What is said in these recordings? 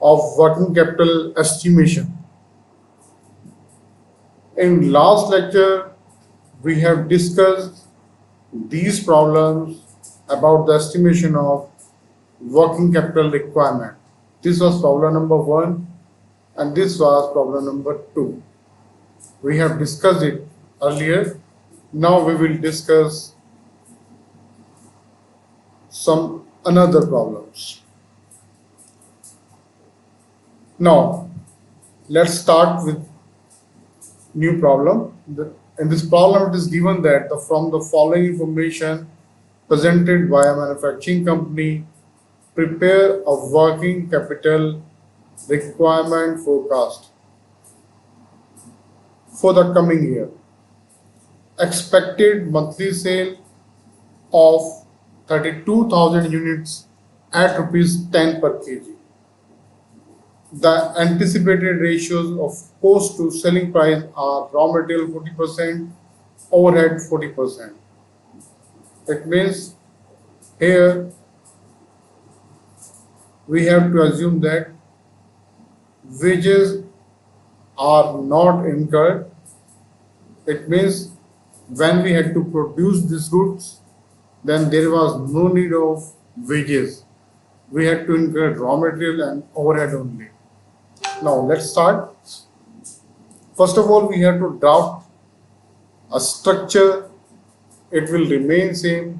of working capital estimation. In last lecture, we have discussed these problems about the estimation of working capital requirement. This was problem number 1 and this was problem number 2. We have discussed it earlier. Now we will discuss some another problems. Now let's start with new problem. In this problem it is given that from the following information presented by a manufacturing company, prepare a working capital requirement forecast for the coming year. Expected monthly sale of 32,000 units at rupees 10 per kg. The anticipated ratios of cost to selling price are raw material 40%, overhead 40%. It means here we have to assume that wages are not incurred. It means when we had to produce these goods, then there was no need of wages. We had to incur raw material and overhead only. Now let's start. First of all, we have to draft a structure. It will remain same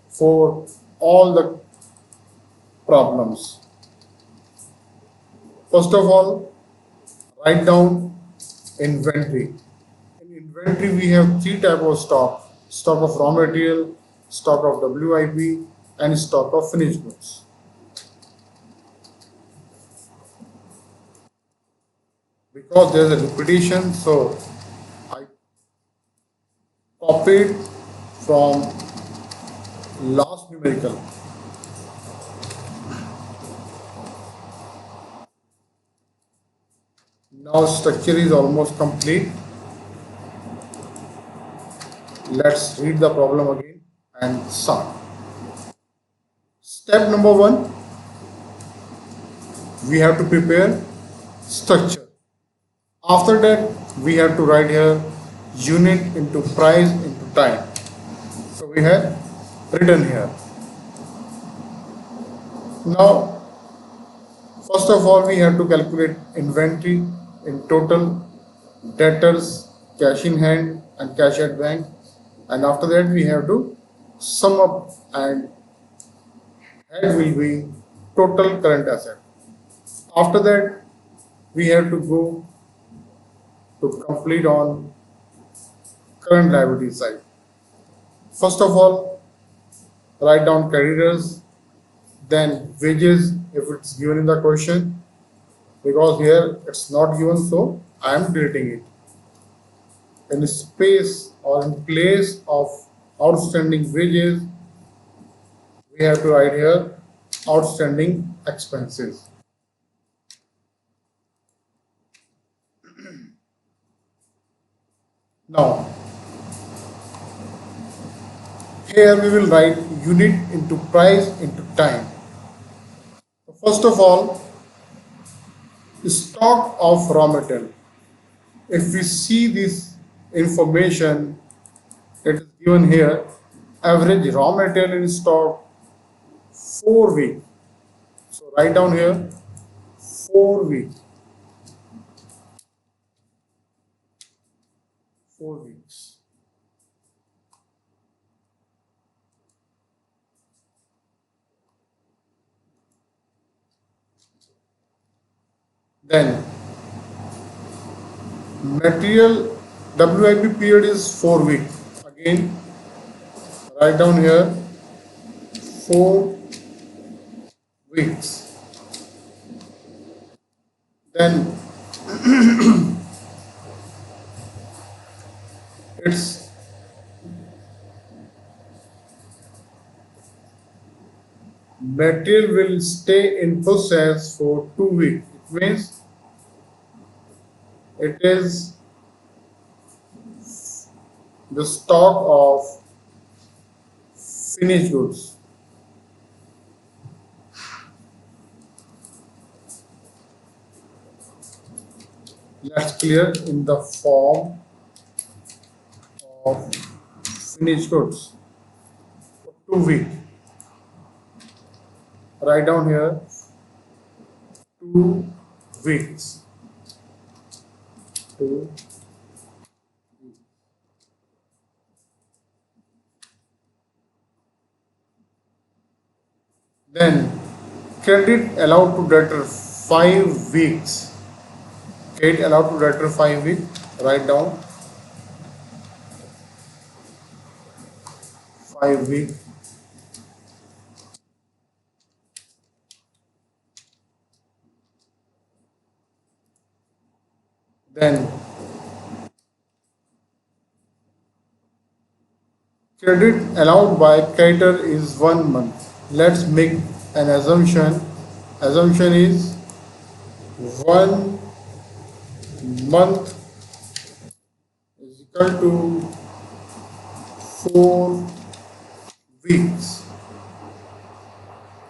for all the problems. First of all, write down inventory. In inventory, we have three types of stock: stock of raw material, stock of WIP, and stock of finished goods. Because there is a repetition, so I copied from last numerical. Now structure is almost complete. Let's read the problem again and start. Step number 1, we have to prepare structure. After that, we have to write here unit into price into time. So we have written here. Now, first of all, we have to calculate inventory in total, debtors, cash in hand, and cash at bank. And after that, we have to sum up, and head will be total current asset. After that, we have to go to complete on current liability side. First of all, write down creditors, then wages if it's given in the question, because here it's not given, so I am deleting it. In space or in place of outstanding wages, we have to write here outstanding expenses. Now, here we will write unit into price into time. First of all, stock of raw material. If we see this information, it is given here, average raw material in stock 4 weeks. So write down here 4 weeks. 4 weeks. Then material WIP period is 4 weeks. Again, write down here 4 weeks. Then its material will stay in process for 2 weeks. It means it is the stock of finished goods. Let's clear in the form of finished goods. 2 week. Write down here 2 weeks. 2. Then credit allowed to debtor 5 weeks. Credit allowed to debtor 5 weeks. Write down 5 weeks. Then credit allowed by creditor is 1 month. Let's make an assumption. Assumption is 1 month is equal to 4 weeks.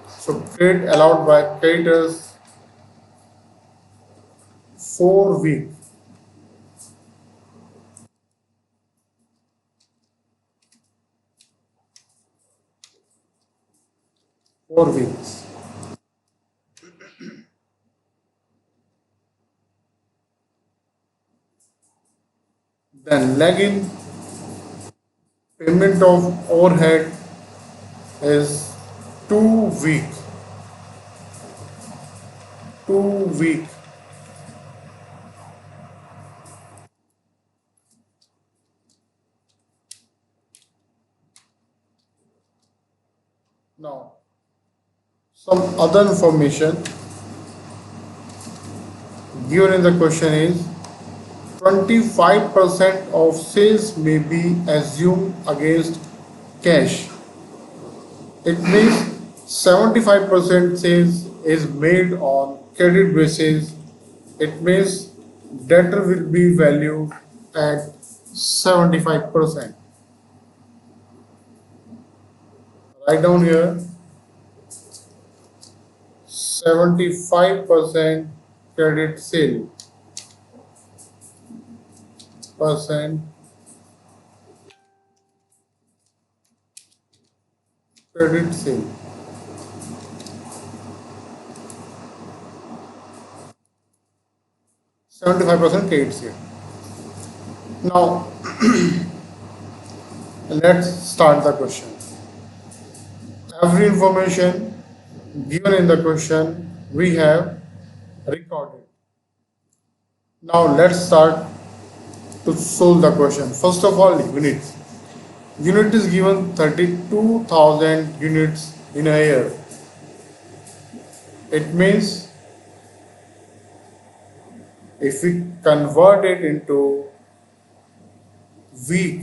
So credit allowed by creditors 4 weeks. 4 weeks. Then lagging payment of overhead is 2 week. 2 week. Now, some other information given in the question is 25% of sales may be assumed against cash. It means 75% sales is made on credit basis. It means debtor will be valued at 75%. Write down here 75% credit sale percent credit sale. %75% credit sale. Now let's start the question. Every information given in the question we have recorded. Now let's start to solve the question. First of all, units. Unit is given 32,000 units in a year. It means if we convert it into week,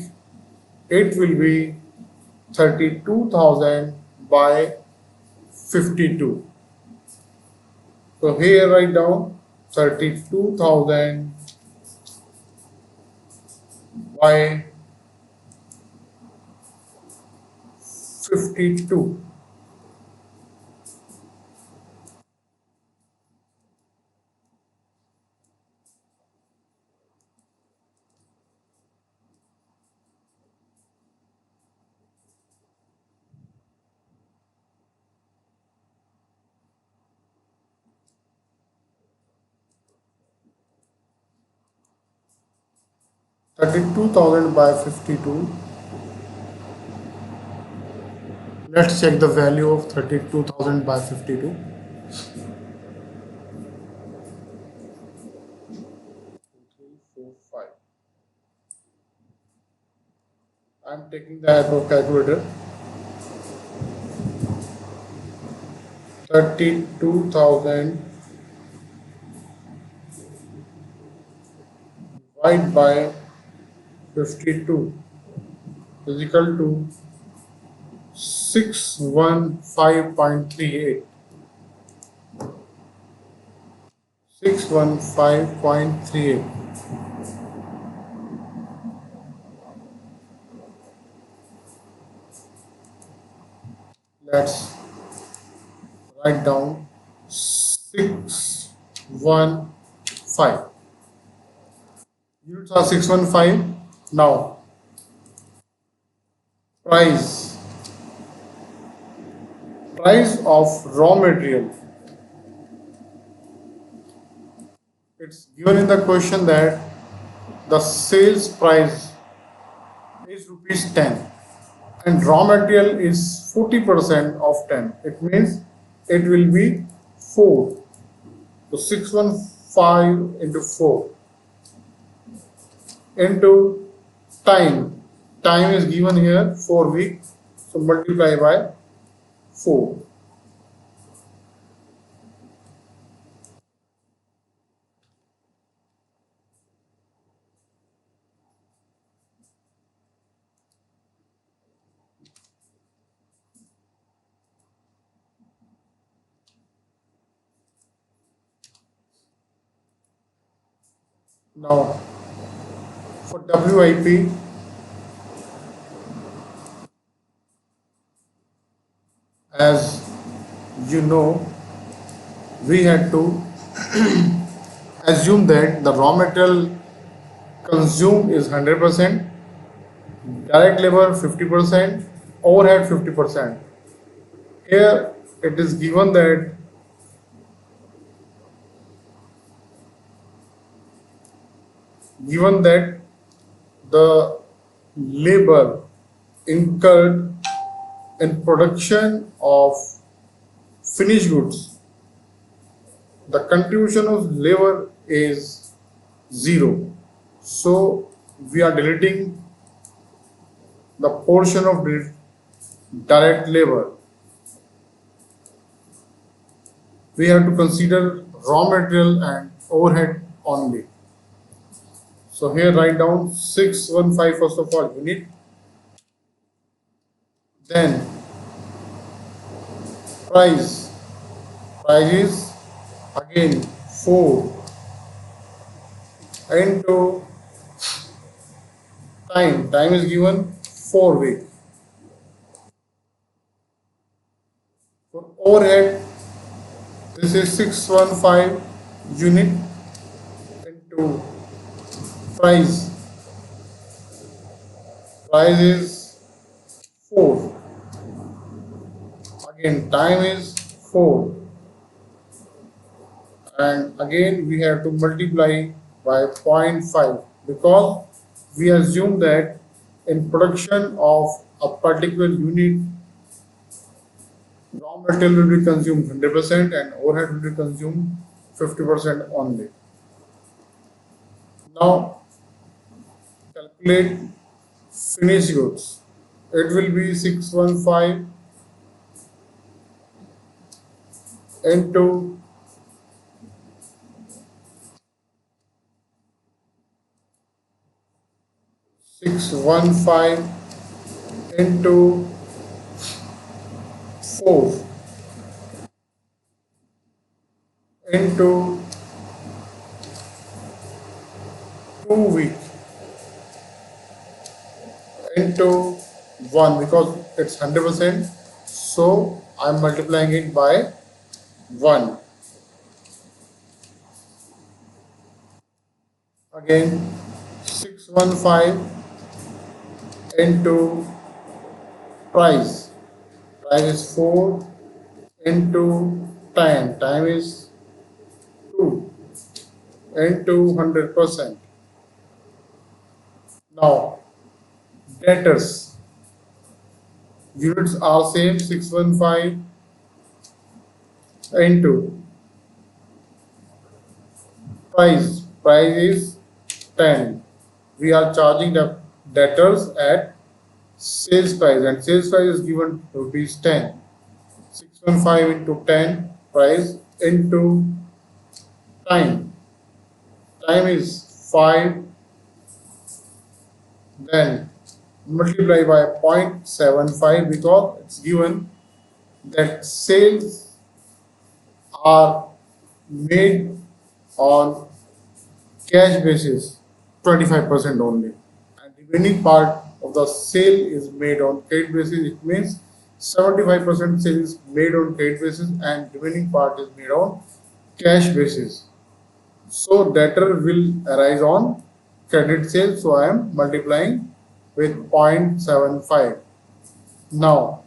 it will be 32,000 by 52. So here write down 32,000 by 52. Thirty-two thousand by 52. Let's check the value of 32,000 by 52. 3, 4, 5. I'm taking the help of calculator. 32,000 divided by 52 is equal to 615.38. 615.38. Let's write down 615. Units are 615. Now, price. Price of raw material. It's given in the question that the sales price is rupees 10 and raw material is 40% of 10. It means it will be 4. So 615 into 4 into time. Time is given here 4 weeks. So multiply by 4. Now for WIP, as you know, we had to assume that the raw material consumed is 100%, direct labor 50%, overhead 50%. Here it is given that the labor incurred in production of finished goods, the contribution of labor is 0. So we are deleting the portion of direct labor. We have to consider raw material and overhead only. So here write down 615 first of all unit. Then price. Price is again 4 into time. Time is given 4 weeks. For overhead, this is 615 unit into price. Price is 4. Again, time is 4. And again, we have to multiply by 0.5 because we assume that in production of a particular unit, raw material will be consumed 100% and overhead will be consumed 50% only. Now calculate finished goods. It will be 615 into 615 into 4 into 2 weeks into 1 because it's 100%. So I'm multiplying it by 1. Again 615 into price. Price is 4 into time. Time is 2 into 100%. Now debtors. Units are same 615 into price. Price is 10. We are charging the debtors at sales price and sales price is given rupees 10. 615 into 10 price into time. Time is 5. Then multiply by 0.75 because it's given that sales are made on cash basis 25% only and remaining part of the sale is made on credit basis. It means 75% sales made on credit basis and remaining part is made on cash basis. So debtor will arise on credit sales, so I am multiplying with 0.75. Now,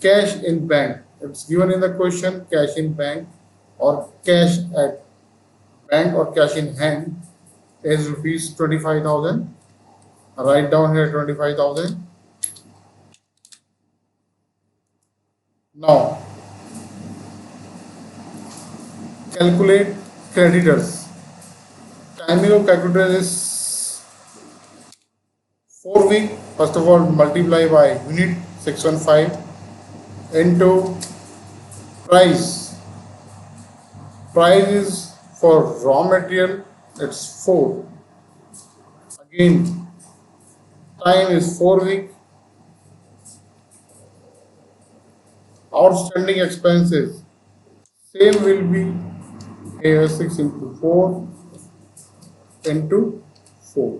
cash in bank. It's given in the question cash in bank or cash at bank or cash in hand is rupees 25,000. Write down here 25,000. Now, calculate creditors. Timing of calculator is 4 week. First of all, multiply by unit 615 into price. Price is for raw material, it's 4. Again, time is 4 week. Outstanding expenses, same will be here 6 into 4 into 4.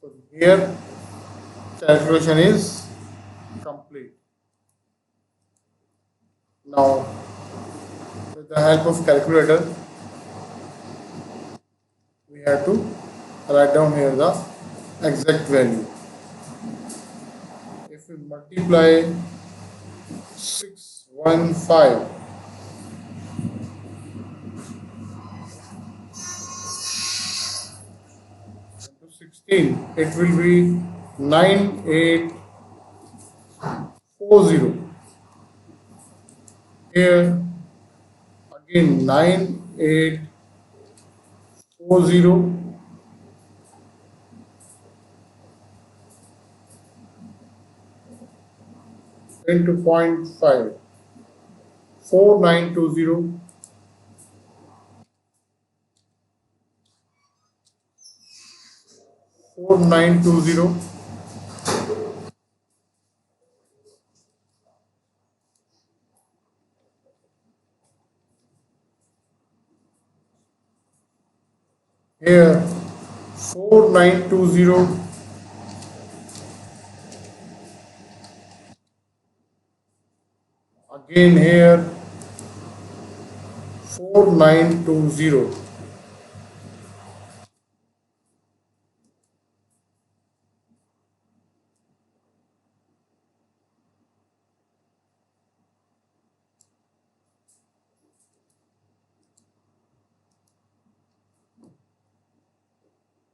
So here calculation is complete. Now, with the help of calculator, we have to write down here the exact value. If we multiply 615 into 16, it will be 9840. Here again 9840 into 0.5, 4920, 4920. Here 4920 again here 4920.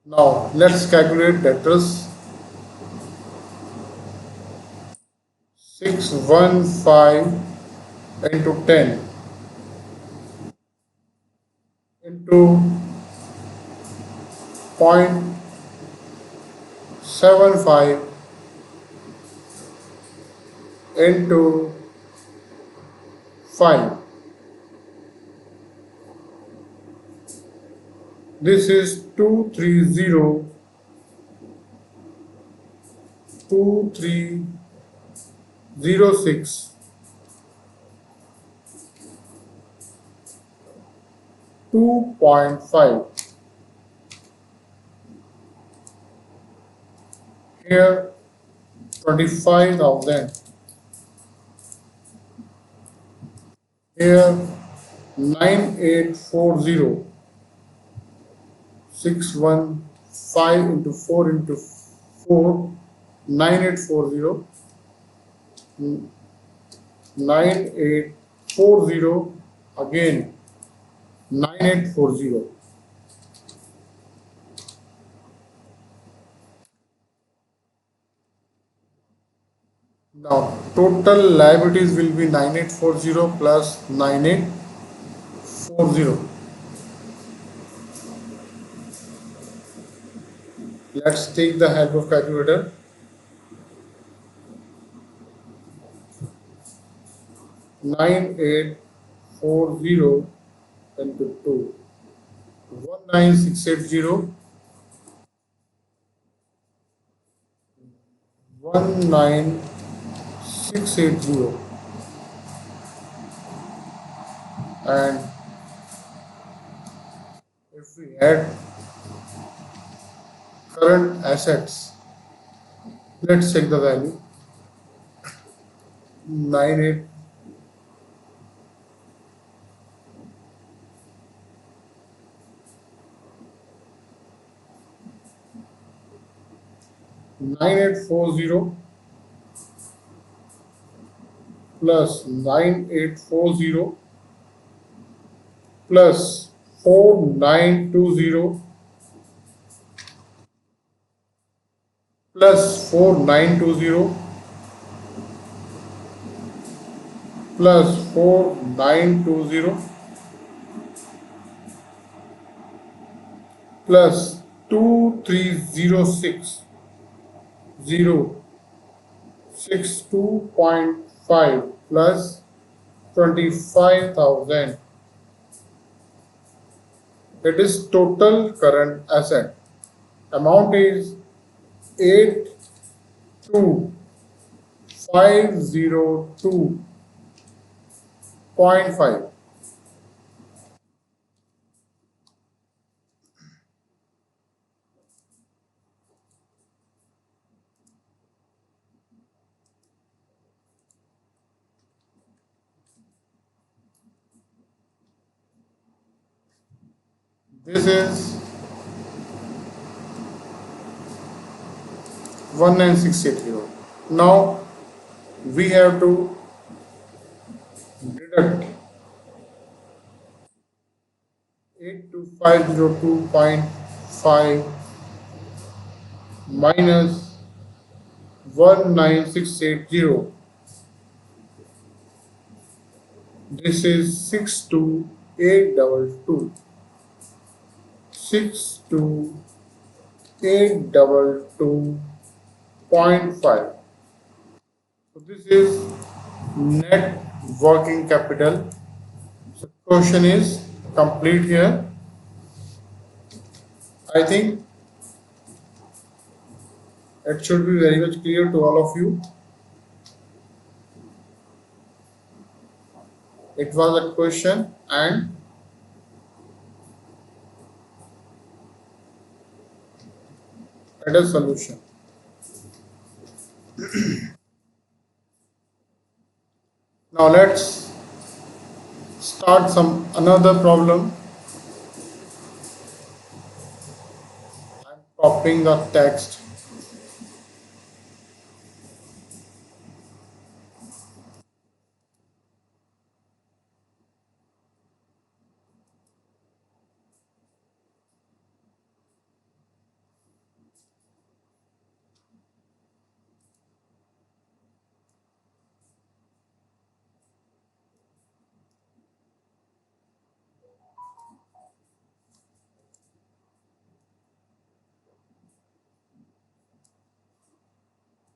Now let's calculate debtors. 615 into 10 into 0.75 into 5. This is 230, 2306, 2.5. Here 25,000. Here 9840, 615 into 4 into 4, 9840, 9840, again 9840. Now total liabilities will be 9840 plus 9840. Let's take the help of calculator. 9840 into 2, 19680, 19680, and if we add current assets, let's check the value. 9840 9840 plus 9840 plus 4920 plus 4920 plus 4920 plus 2306 062.5 plus 25,000. It is total current asset. Amount is 82,502.5. This is 19680. Now we have to deduct 82502.5 minus 19680. This is 62822. 62822.5. So this is net working capital. So question is complete here. I think it should be very much clear to all of you. It was a question and a solution. Now let's start some another problem. I'm copying the text.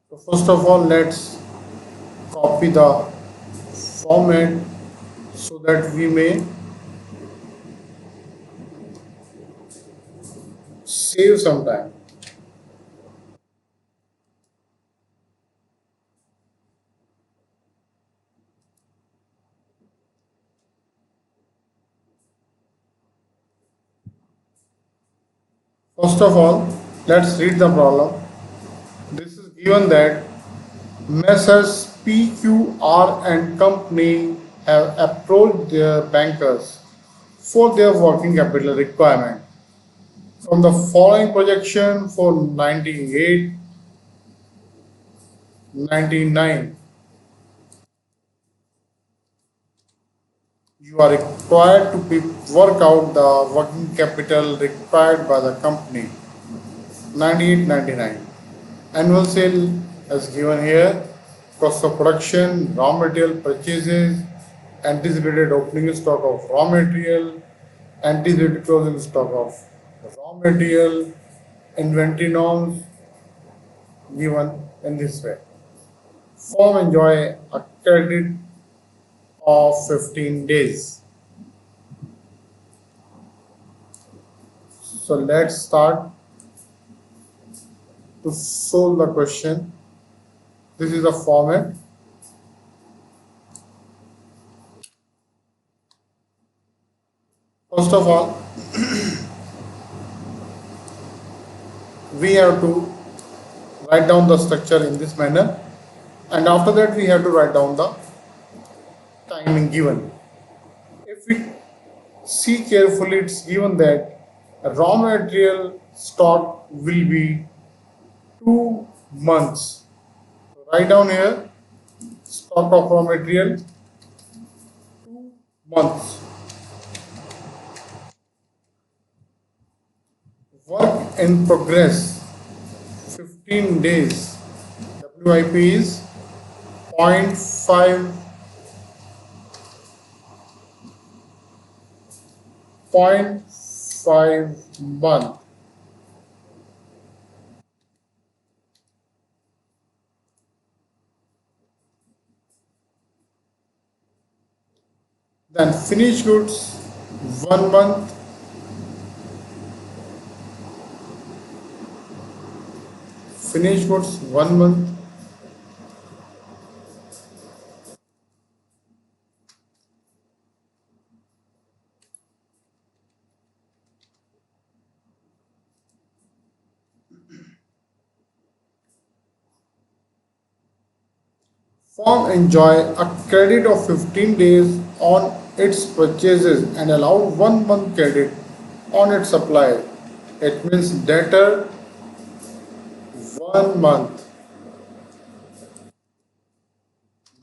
So first of all, let's copy the format so that we may save some time. First of all, let's read the problem. This is given that Messrs. PQR and Company have approached their bankers for their working capital requirement. From the following projection for 98, 99, you are required to work out the working capital required by the company. 98, 99. Annual sale as given here, cost of production, raw material purchases, anticipated opening stock of raw material, anticipated closing stock of raw material, inventory norms given in this way. Firm enjoy a credit of 15 days. So let's start to solve the question. This is the format. First of all, we have to write down the structure in this manner, and after that we have to write down the timing given. If we see carefully, it's given that raw material stock will be 2 months. Write down here stock of raw material 2 months. Work in progress 15 days. WIP is point 0.5 0.5 month. Then finished goods 1 month. Finished goods 1 month. Firm enjoy a credit of 15 days on its purchases and allow 1 month credit on its supply. It means debtor 1 month,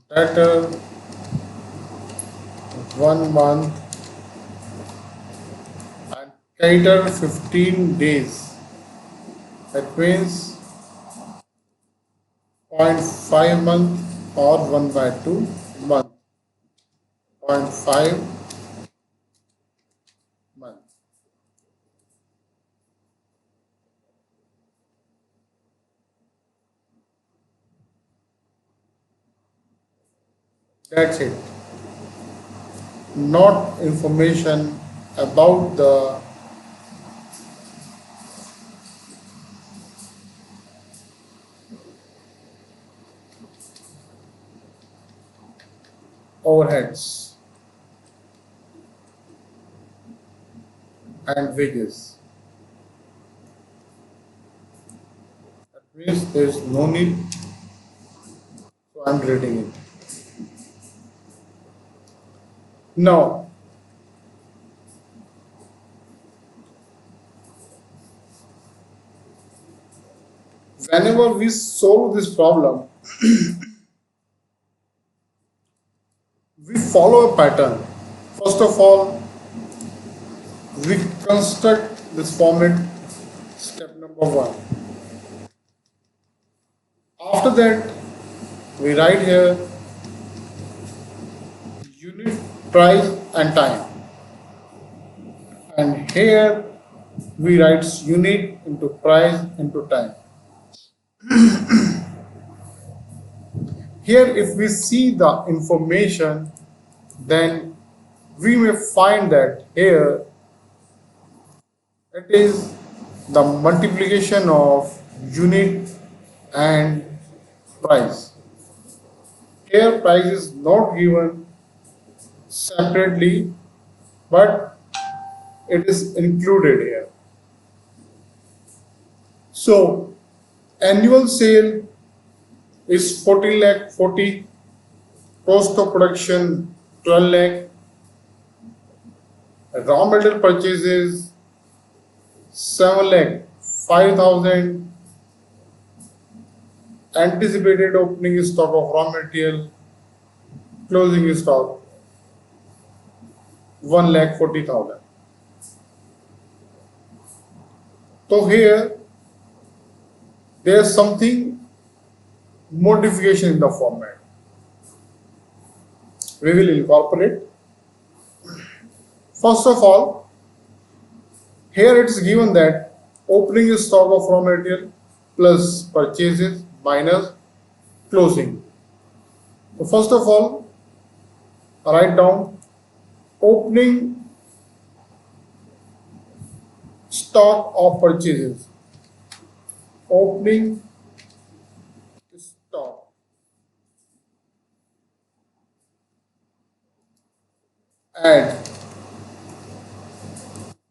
debtor 1 month, and creditor 15 days. That means 0.5 month or 1/2 month. 0.5 month. That's it. Not information about the overheads and wages. That means there is no need, so I'm reading it. Now, whenever we solve this problem, we follow a pattern. First of all, we construct this format, step number one. After that, we write here unit, price, and time. And here we write unit into price into time. Here, if we see the information, then we may find that here it is the multiplication of unit and price. Here price is not given separately, but it is included here. So annual sale is 14 lakh 40, cost of production 12 lakh, raw material purchases 7 lakh 5,000, anticipated opening stock of raw material, closing stock 1 lakh 40,000. So here there is something modification in the format. We will incorporate. First of all, here it is given that opening stock of raw material plus purchases minus closing. So first of all, write down opening stock of purchases. Opening stock. Add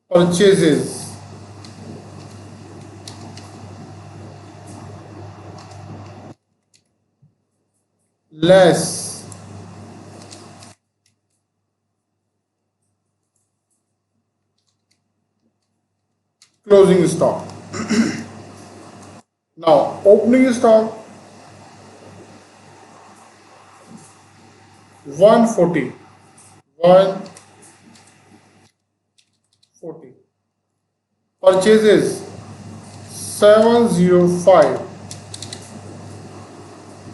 purchases less closing stock. Now opening stock 140, 140. Purchases 705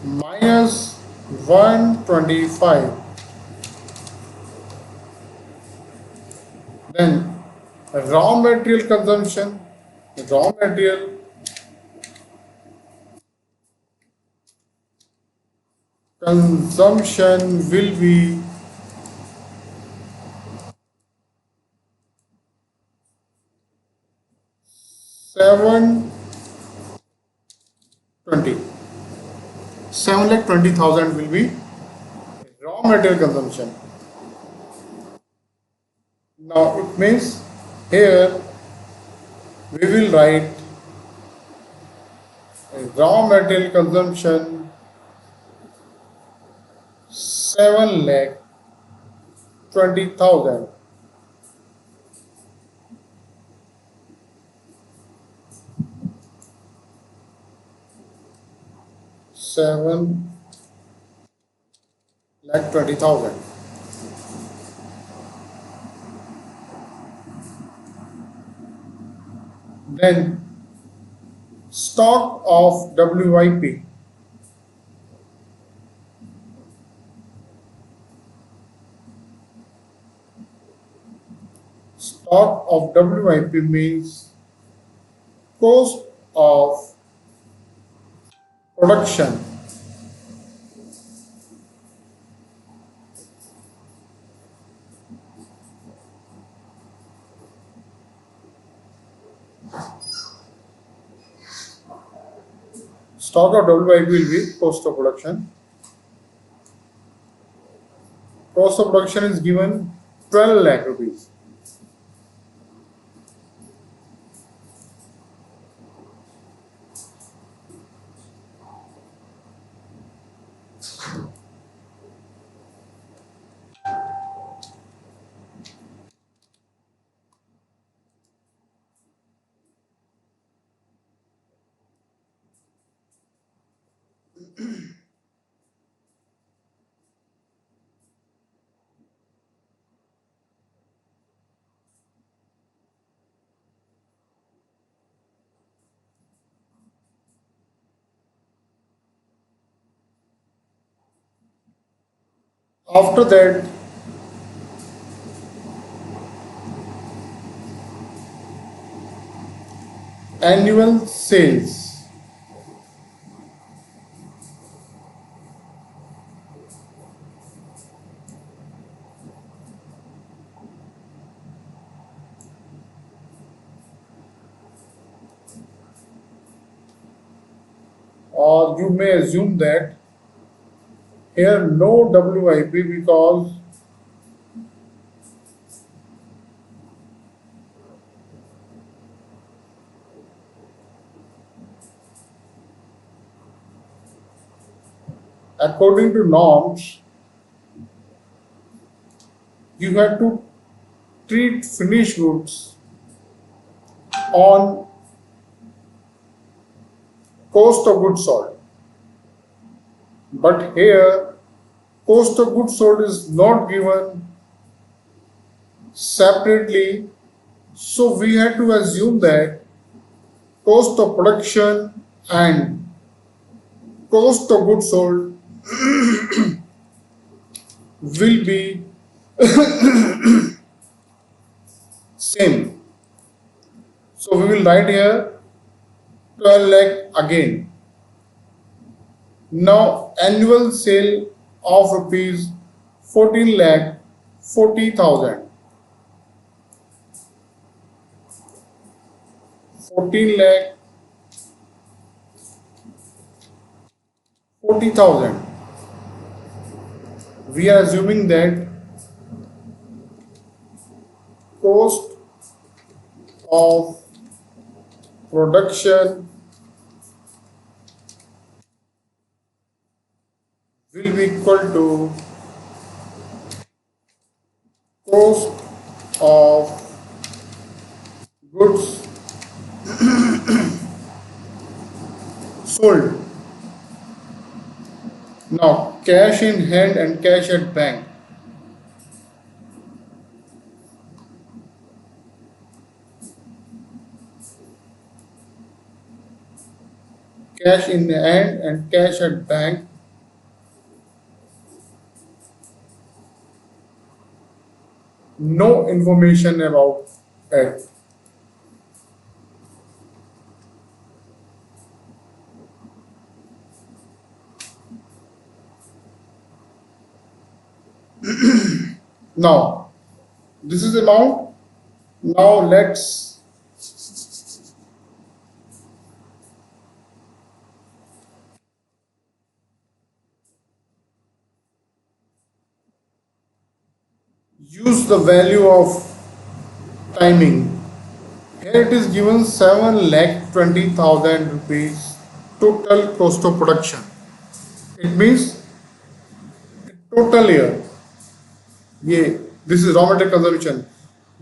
minus 125. Then raw material consumption, raw material consumption will be 720. 7,20,000 will be raw material consumption. Now it means here we will write raw material consumption 7,20,000. Seven lakh 20,000. Then stock of WIP. Stock of WIP means cost of production. Stock of WIP will be cost of production. Cost of production is given 12 lakh rupees. After that, annual sales. Or you may assume that here no WIP because according to norms you have to treat finished goods on cost of goods sold. But here cost of goods sold is not given separately, so we have to assume that cost of production and cost of goods sold will be same. So we will write here 12 lakh again. Now annual sale of rupees 14 lakh 40,000. 14 lakh 40,000. We are assuming that cost of production will be equal to cost of goods sold. Now cash in hand and cash at bank. Cash in hand and cash at bank. No information about it. Now this is amount. Now let's use the value of timing. Here it is given 7,20,000 rupees total cost of production. It means total year. Yeah, this is raw material consumption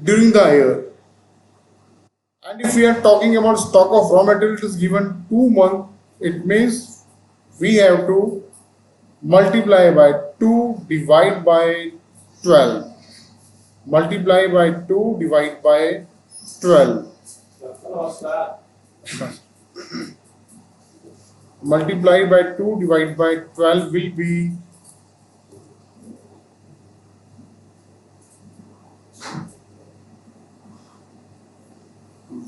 during the year. And if we are talking about stock of raw material, it is given 2 months. It means we have to multiply by 2 divide by 12. Multiply by 2 divide by 12. Multiply by 2 divide by 12 will be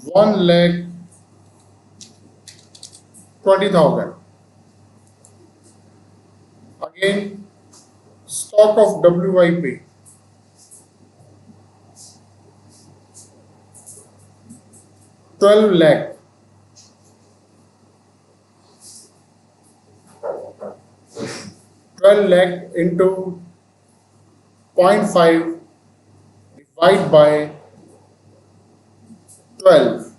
1,20,000. Again, stock of WIP 12 lakh. 12 lakh into 0.5 divide by 12.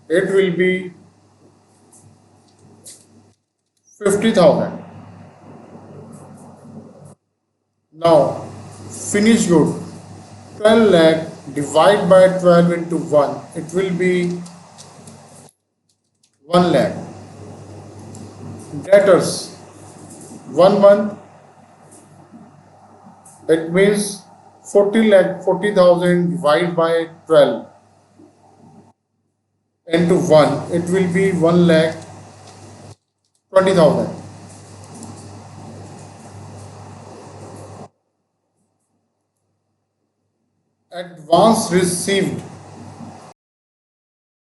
It will be 50,000. Now, finished good 12 lakh divide by 12 into 1. It will be 1 lakh. Debtors 1 month. It means 40,000 divided by 12 into 1. It will be 1,20,000. Advance received